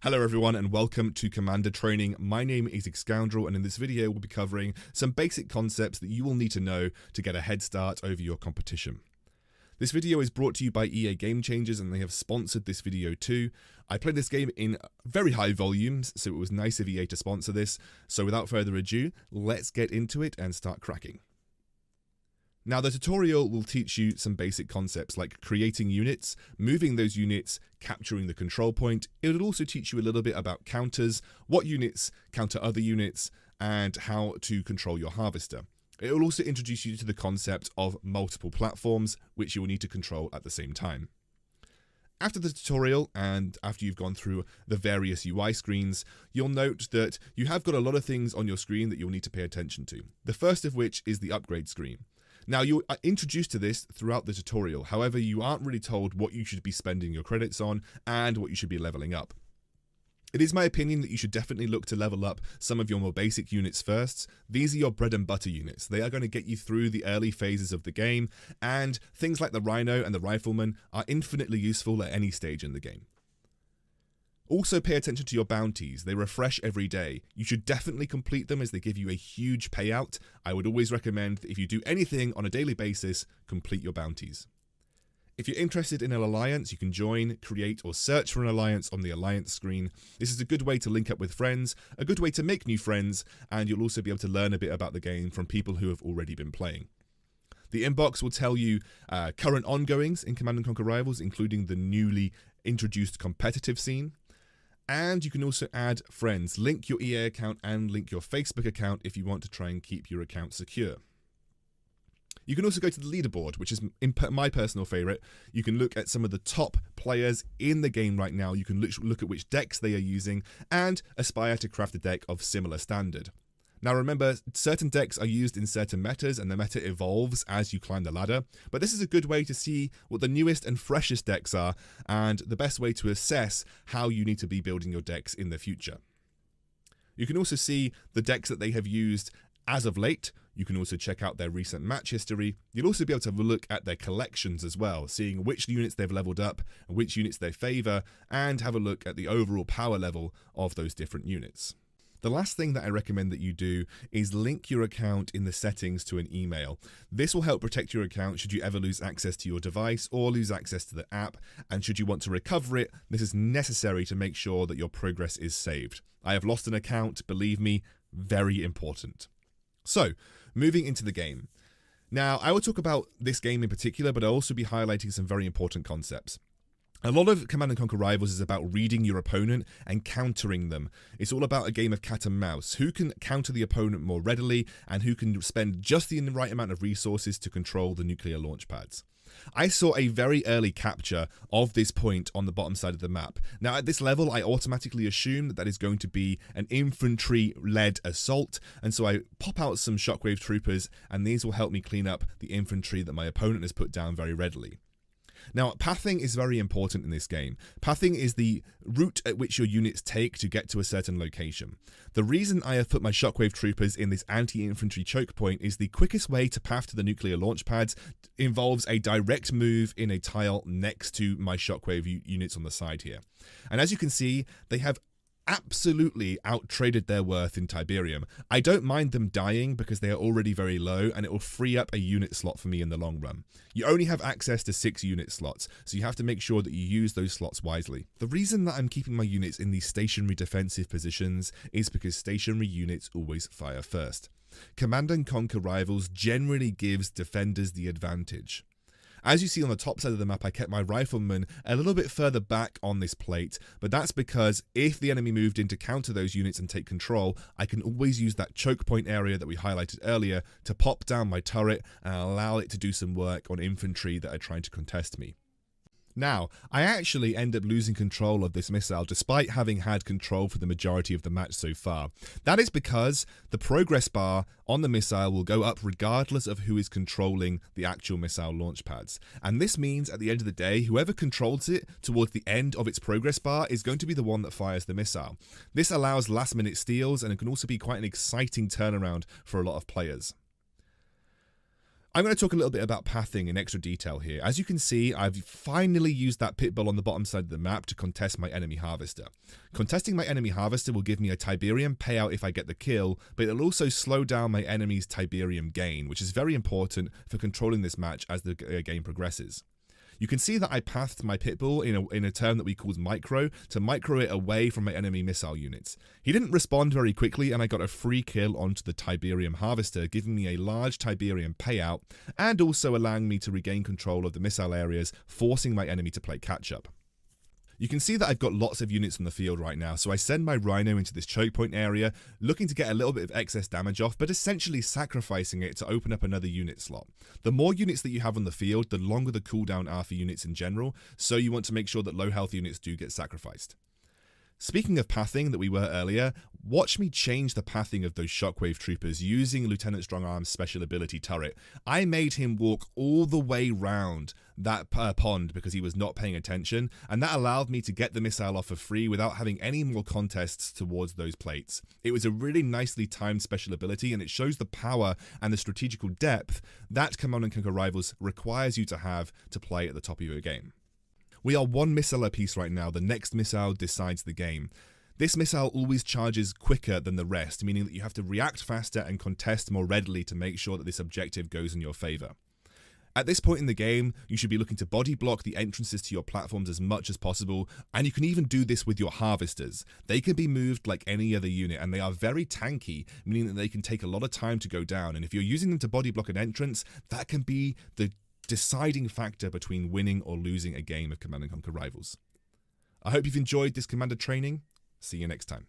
Hello everyone and welcome to Commander Training. My name is Scoundrel and in this video we'll be covering some basic concepts that you will need to know to get a head start over your competition. This video is brought to you by EA Game Changers and they have sponsored this video too. I played this game in very high volumes, so it was nice of EA to sponsor this. So without further ado, let's get into it and start cracking. Now the tutorial will teach you some basic concepts like creating units, moving those units, capturing the control point. It will also teach you a little bit about counters, what units counter other units, and how to control your harvester. It will also introduce you to the concept of multiple platforms, which you will need to control at the same time. After the tutorial and after you've gone through the various UI screens, you'll note that you have got a lot of things on your screen that you'll need to pay attention to. The first of which is the upgrade screen. Now, you are introduced to this throughout the tutorial, however, you aren't really told what you should be spending your credits on and what you should be leveling up. It is my opinion that you should definitely look to level up some of your more basic units first. These are your bread and butter units. They are going to get you through the early phases of the game, and things like the Rhino and the Rifleman are infinitely useful at any stage in the game. Also pay attention to your bounties. They refresh every day. You should definitely complete them as they give you a huge payout. I would always recommend that if you do anything on a daily basis, complete your bounties. If you're interested in an alliance, you can join, create, or search for an alliance on the alliance screen. This is a good way to link up with friends, a good way to make new friends, and you'll also be able to learn a bit about the game from people who have already been playing. The inbox will tell you current ongoings in Command & Conquer Rivals, including the newly introduced competitive scene. And you can also add friends. Link your EA account and link your Facebook account if you want to try and keep your account secure. You can also go to the leaderboard, which is my personal favorite. You can look at some of the top players in the game right now. You can look at which decks they are using and aspire to craft a deck of similar standard. Now remember, certain decks are used in certain metas and the meta evolves as you climb the ladder, but this is a good way to see what the newest and freshest decks are and the best way to assess how you need to be building your decks in the future. You can also see the decks that they have used as of late. You can also check out their recent match history. You'll also be able to have a look at their collections as well, seeing which units they've leveled up and which units they favour, and have a look at the overall power level of those different units. The last thing that I recommend that you do is link your account in the settings to an email. This will help protect your account should you ever lose access to your device or lose access to the app, and should you want to recover it, this is necessary to make sure that your progress is saved. I have lost an account, believe me, very important. So, moving into the game. Now, I will talk about this game in particular, but I'll also be highlighting some very important concepts. A lot of Command & Conquer Rivals is about reading your opponent and countering them. It's all about a game of cat and mouse. Who can counter the opponent more readily and who can spend just the right amount of resources to control the nuclear launch pads. I saw a very early capture of this point on the bottom side of the map. Now at this level I automatically assume that is going to be an infantry-led assault, and so I pop out some shockwave troopers and these will help me clean up the infantry that my opponent has put down very readily. Now, pathing is very important in this game. Pathing is the route at which your units take to get to a certain location. The reason I have put my shockwave troopers in this anti-infantry choke point is the quickest way to path to the nuclear launch pads involves a direct move in a tile next to my shockwave units on the side here. And as you can see, they have absolutely out-traded their worth in Tiberium. I don't mind them dying because they are already very low and it will free up a unit slot for me in the long run. You only have access to 6 unit slots, so you have to make sure that you use those slots wisely. The reason that I'm keeping my units in these stationary defensive positions is because stationary units always fire first. Command & Conquer Rivals generally gives defenders the advantage. As you see on the top side of the map, I kept my Rifleman a little bit further back on this plate, but that's because if the enemy moved in to counter those units and take control, I can always use that choke point area that we highlighted earlier to pop down my turret and allow it to do some work on infantry that are trying to contest me. Now, I actually end up losing control of this missile despite having had control for the majority of the match so far. That is because the progress bar on the missile will go up regardless of who is controlling the actual missile launch pads. And this means at the end of the day, whoever controls it towards the end of its progress bar is going to be the one that fires the missile. This allows last minute steals and it can also be quite an exciting turnaround for a lot of players. I'm going to talk a little bit about pathing in extra detail here. As you can see, I've finally used that pit bull on the bottom side of the map to contest my enemy harvester. Contesting my enemy harvester will give me a Tiberium payout if I get the kill, but it'll also slow down my enemy's Tiberium gain, which is very important for controlling this match as the game progresses. You can see that I pathed my Pitbull in a term that we called micro to micro it away from my enemy missile units. He didn't respond very quickly and I got a free kill onto the Tiberium harvester, giving me a large Tiberium payout and also allowing me to regain control of the missile areas, forcing my enemy to play catch up. You can see that I've got lots of units on the field right now, so I send my Rhino into this choke point area, looking to get a little bit of excess damage off, but essentially sacrificing it to open up another unit slot. The more units that you have on the field, the longer the cooldown are for units in general, so you want to make sure that low health units do get sacrificed. Speaking of pathing that we were earlier, watch me change the pathing of those Shockwave troopers using Lieutenant Strongarm's special ability turret. I made him walk all the way round that pond because he was not paying attention, and that allowed me to get the missile off for free without having any more contests towards those plates. It was a really nicely timed special ability, and it shows the power and the strategical depth that Command & Conquer Rivals requires you to have to play at the top of your game. We are one missile apiece right now. The next missile decides the game. This missile always charges quicker than the rest, meaning that you have to react faster and contest more readily to make sure that this objective goes in your favor. At this point in the game, you should be looking to body block the entrances to your platforms as much as possible, and you can even do this with your harvesters. They can be moved like any other unit, and they are very tanky, meaning that they can take a lot of time to go down, and if you're using them to body block an entrance, that can be the deciding factor between winning or losing a game of Command & Conquer Rivals. I hope you've enjoyed this Commander training. See you next time.